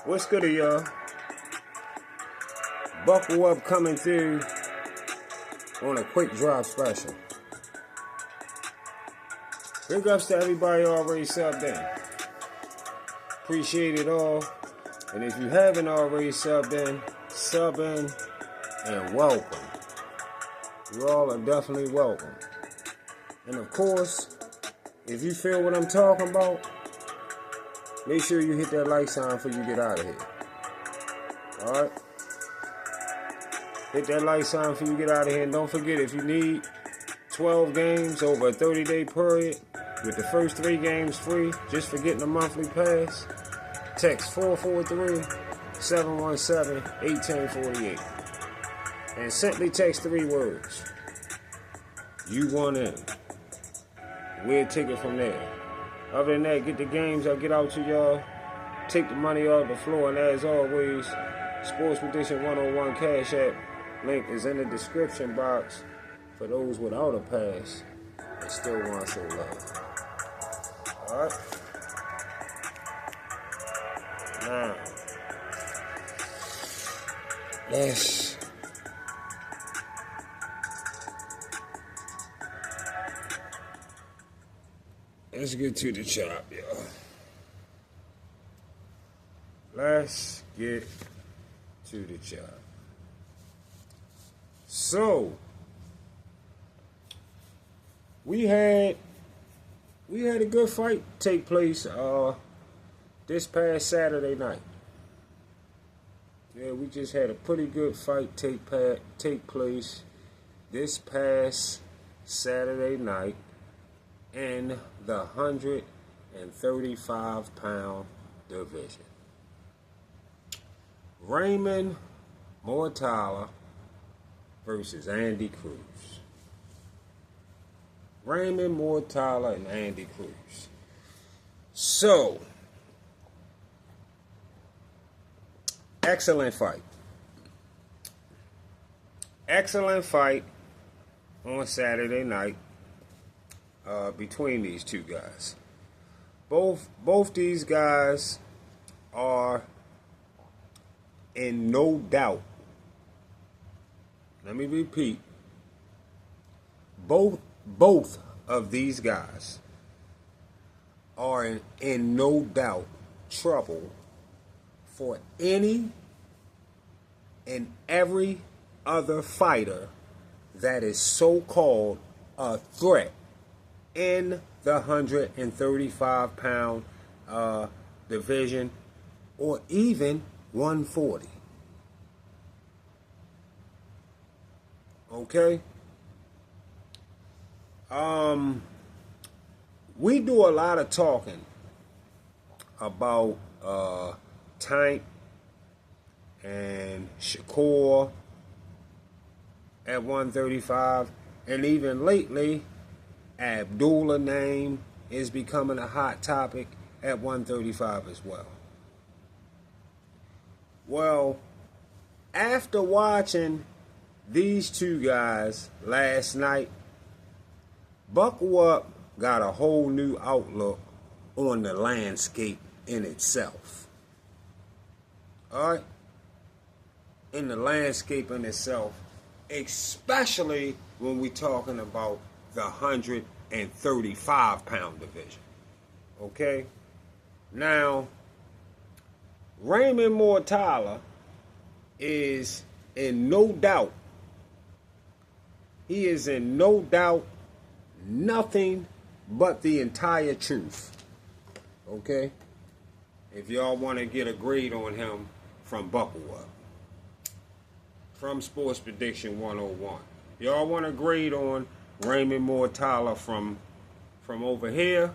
What's good, y'all? Buckle up, coming through on a quick drop special. Big ups to everybody already subbed in. Appreciate it all. And if you haven't already subbed in, sub in and welcome. You all are definitely welcome. And of course, if you feel what I'm talking about, make sure you hit that like sign before you get out of here. Alright? Hit that like sign before you get out of here. And don't forget, if you need 12 games over a 30-day period, with the first 3 games free, just for getting a monthly pass, text 443-717-1848. And simply text 3 words. You want in. We'll take it from there. Other than that, get the games, I'll get out to y'all. Take the money off the floor, and as always, Sports Prediction 101 Cash App link is in the description box for those without a pass and still want to show love. Alright? Now, let's get to the chop, y'all. Let's get to the chop. So, we had a good fight take place this past Saturday night. Yeah, we just had a pretty good fight take place this past Saturday night in the 135-pound division. Raymond Muratalla versus Andy Cruz. Raymond Muratalla and Andy Cruz. So, excellent fight. Excellent fight on Saturday night between these two guys. Both these guys are in no doubt. Let me repeat. Both of these guys are in no doubt trouble for any and every other fighter that is so-called a threat in the 135-pound division, or even 140. Okay? We do a lot of talking about Tank and Shakur at 135, and even lately, Abdullah name is becoming a hot topic at 135 as well. Well, after watching these two guys last night, Buckle Up got a whole new outlook on the landscape in itself. Alright? In the landscape in itself, especially when we're talking about the 135-pound division. Okay? Now, Raymond Muratalla is in no doubt. He is in no doubt nothing but the entire truth. Okay? If y'all want to get a grade on him from Buckle Up. From Sports Prediction 101. Y'all want a grade on Raymond Muratalla from over here?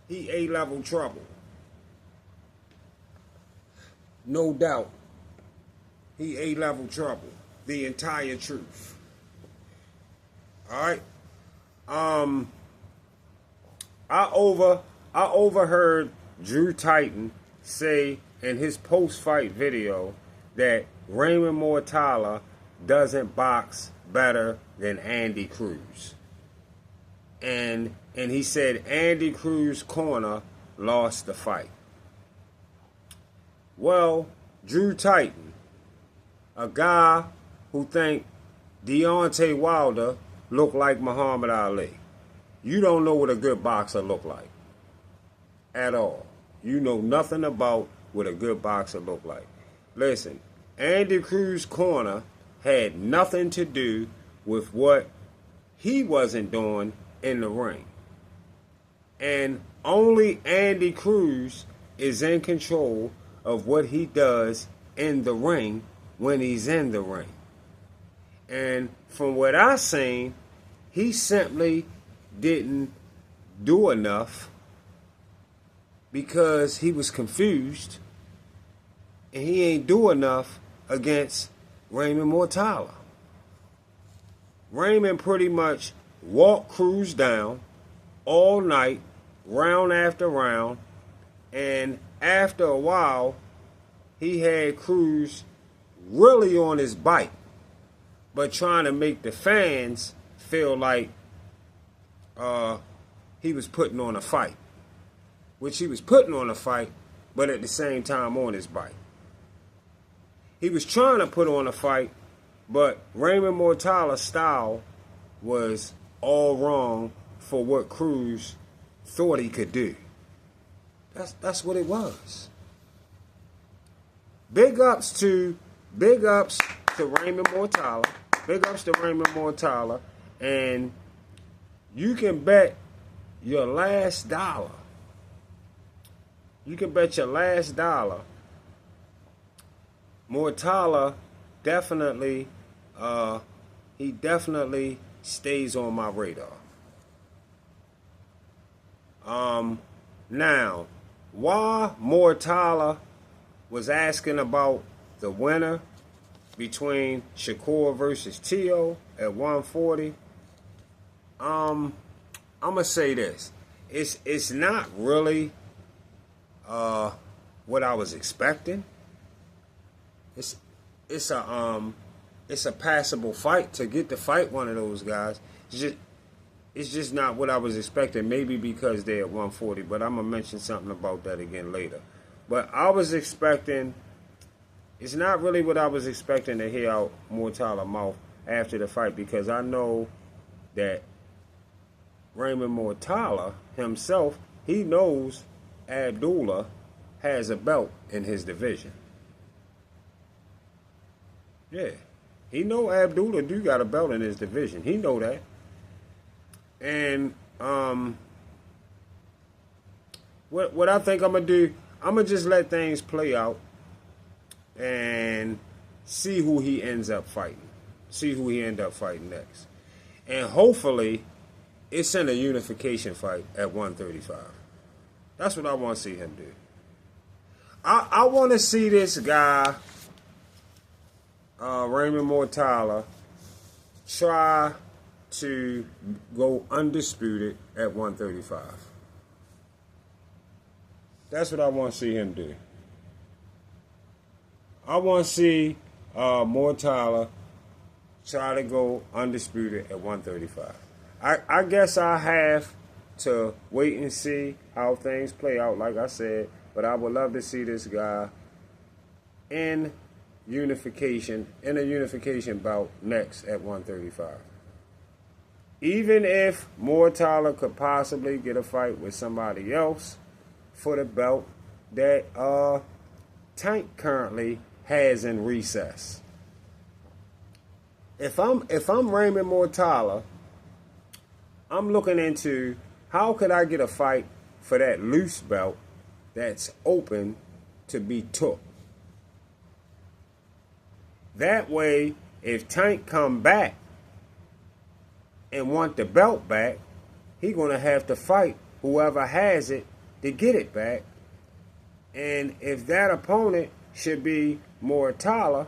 He A-level trouble. No doubt. He A-level trouble. The entire truth. Alright? I overheard Drew Titan say in his post-fight video that Raymond Muratalla doesn't box better than Andy Cruz. And he said Andy Cruz corner lost the fight? Well, Drew Titan, a guy who think Deontay Wilder looked like Muhammad Ali. You don't know what a good boxer look like at all. You know nothing about what a good boxer look like. Listen, Andy Cruz's corner had nothing to do with what he wasn't doing in the ring. And only Andy Cruz is in control of what he does in the ring when he's in the ring. And from what I've seen, he simply didn't do enough because he was confused, and he ain't do enough against Raymond Muratalla. Raymond pretty much walked Cruz down all night, round after round, and after a while, he had Cruz really on his bike, but trying to make the fans feel like he was putting on a fight, which he was putting on a fight, but at the same time on his bike. He was trying to put on a fight, but Raymond Muratala's style was all wrong for what Cruz thought he could do. That's what it was. Big ups to Raymond Muratalla. Big ups to Raymond Muratalla. And you can bet your last dollar. You can bet your last dollar. Muratalla definitely, he definitely stays on my radar. Now, while Muratalla was asking about the winner between Shakur versus Tio at 140, I'm gonna say this: it's not really what I was expecting. It's a passable fight to get to fight one of those guys. It's just not what I was expecting. Maybe because they're at 140, but I'm gonna mention something about that again later. But I was expecting. It's not really what I was expecting to hear out Muratala's mouth after the fight, because I know that Raymond Muratalla himself, he knows Abdullah has a belt in his division. Yeah, he know Abdullah do got a belt in his division. He know that. And what I think I'm gonna do, I'm gonna just let things play out and see who he ends up fighting. See who he ends up fighting next. And hopefully it's in a unification fight at 135. That's what I want to see him do. I want to see this guy, Raymond Muratalla, try to go undisputed at 135. That's what I want to see him do. I want to see Muratalla try to go undisputed at 135. I guess I have to wait and see how things play out, like I said, but I would love to see this guy in a unification bout next at 135. Even if Muratalla could possibly get a fight with somebody else for the belt that Tank currently has in recess. If I'm Raymond Muratalla, I'm looking into how could I get a fight for that loose belt that's open to be took. That way, if Tank come back and want the belt back, he gonna have to fight whoever has it to get it back. And if that opponent should be Muratalla,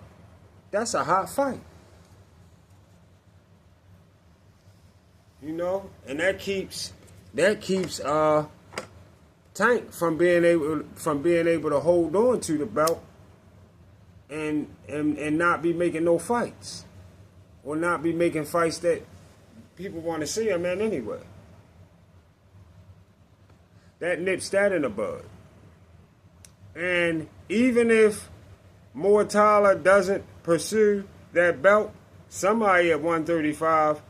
that's a hot fight. You know, and that keeps Tank from being able to hold on to the belt and not be making no fights, or not be making fights that people want to see him in anyway. that nips that in the bud. And even if Muratalla doesn't pursue that belt, somebody at 135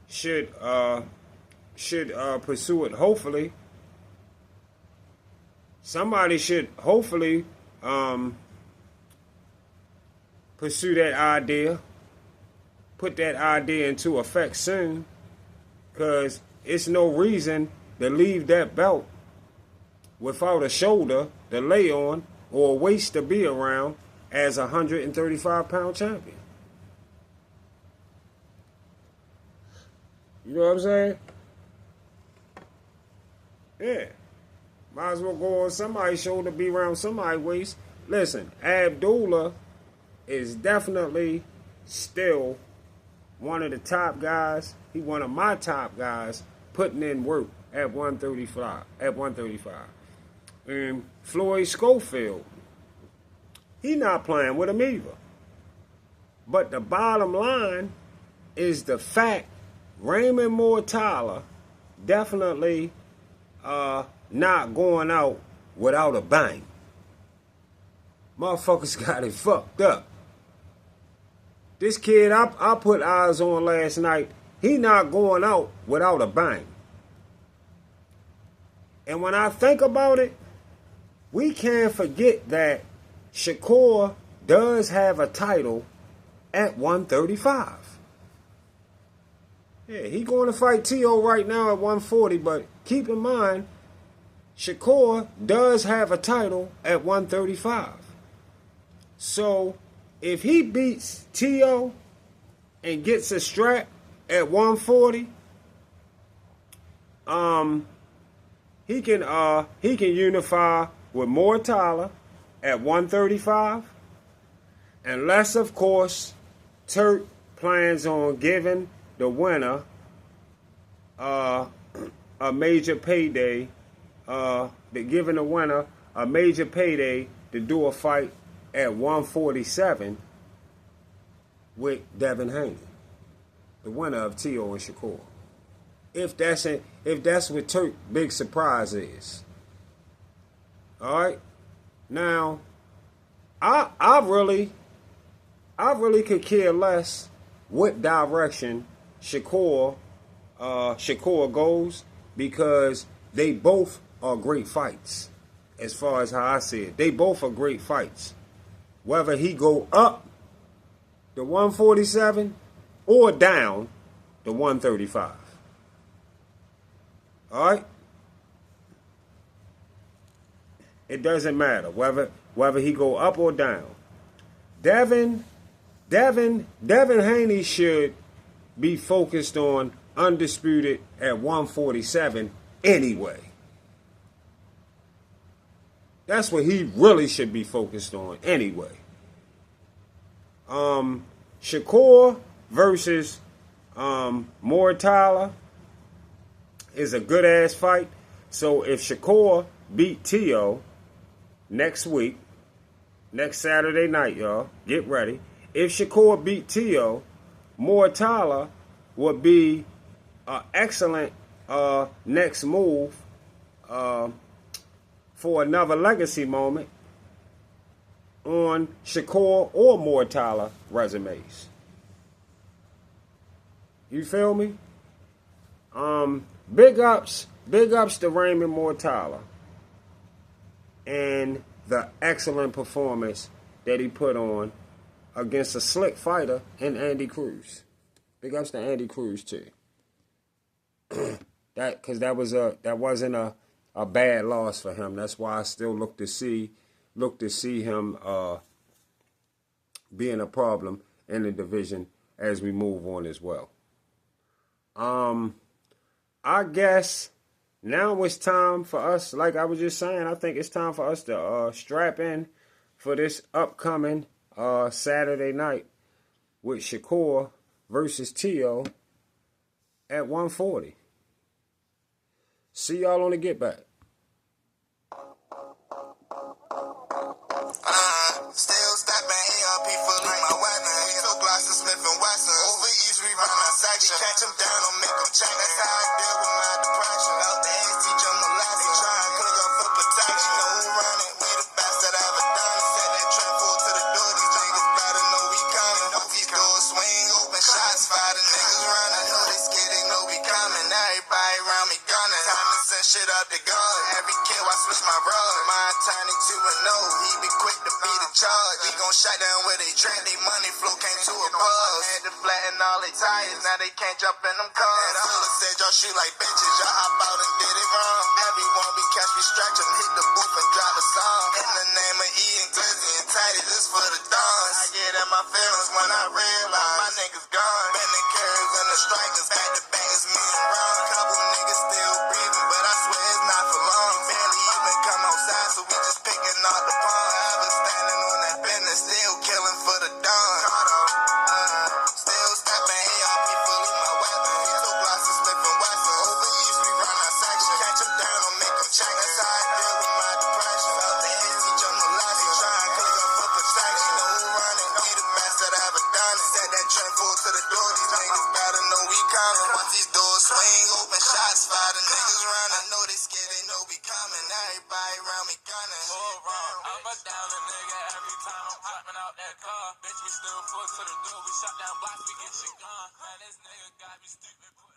should pursue it. Hopefully, somebody should hopefully pursue that idea, put that idea into effect soon, because it's no reason to leave that belt without a shoulder to lay on or a waist to be around as a 135-pound champion. You know what I'm saying? Yeah. Might as well go on somebody's shoulder, be around somebody's waist. Listen, Abdullah is definitely still one of the top guys. He's one of my top guys putting in work at 135. And Floyd Schofield, he not playing with him either. But the bottom line is the fact Raymond Muratalla definitely not going out without a bang. Motherfuckers got it fucked up. This kid I put eyes on last night, he not going out without a bang. And when I think about it, we can't forget that Shakur does have a title at 135. Yeah, he going to fight T.O. right now at 140, but keep in mind, Shakur does have a title at 135. So, if he beats T.O. and gets a strap at 140, he can unify with Muratalla at 135, unless, of course, Turk plans on giving the winner a major payday, giving the winner a major payday to do a fight at 147 with Devin Haney, the winner of T.O. and Shakur. If that's what Turk's big surprise is. All right. Now, I really could care less what direction Shakur goes, because they both are great fights. As far as how I see it, they both are great fights. Whether he go up to 147 or down to 135. All right? It doesn't matter whether he go up or down. Devin Haney should be focused on undisputed at 147 anyway. That's what he really should be focused on anyway. Shakur versus Muratalla is a good ass fight. So if Shakur beat T.O. next week, next Saturday night, y'all, get ready. If Shakur beat T.O., Muratalla would be an excellent next move for another legacy moment on Shakur or Muratalla resumes. You feel me? Big ups to Raymond Muratalla and the excellent performance that he put on against a slick fighter in Andy Cruz. Big ups to Andy Cruz too. That wasn't a bad loss for him. That's why I still look to see him being a problem in the division as we move on as well. I guess now it's time for us, like I was just saying, I think it's time for us to strap in for this upcoming Saturday night with Shakur versus T.O. at 140. See y'all on the Get Back. Still stepping ARP for my weapon. Took Gloucester, Smith and Wesson. Over East rerun my section. Catch him down, don't make him check. That's how I deal with my depression. Out the ass, teach him me gunning. Time to send shit up the gun. Every kill I switch my rug. My attorney 2-0, he be quick to beat the charge. We gon' shut down where they trap. They money flow came to a buzz. Had to flatten all they tires, now they can't jump in them cars. And I said y'all shoot like bitches, y'all hop out and did it wrong. Everyone we catch me stretch them, hit the booth and drop a song. In the name of E and Glizzy and Tidy, this for the dons. I get in my feelings when I realize my niggas gone. Bending carries and the strikers, back to back is me and Ron. Couple niggas still breathing, but I swear it's not for long. Barely even come outside, so we just picking out the pond. I was standing on that business, still killing for the dawn. Still stepping, ARP full of my weapon. Two blocks of Smith and Wesson. Over east, we run our section. Catch them down, don't make them check. That's how I deal with my depression. Out the head, teach them the lesson. Try and click up for protection. Know who running, we the best that I ever done it. Set that trend full to the door. These niggas better know we coming. Once these doors swing open, shots fire, the niggas run. I know they scared, they know we coming. Everybody around me gunning. I'm a down a nigga every time I'm hopping out that car. Bitch, we still full to the door. We shut down blocks, we get shit gone. Man, this nigga got me stupid.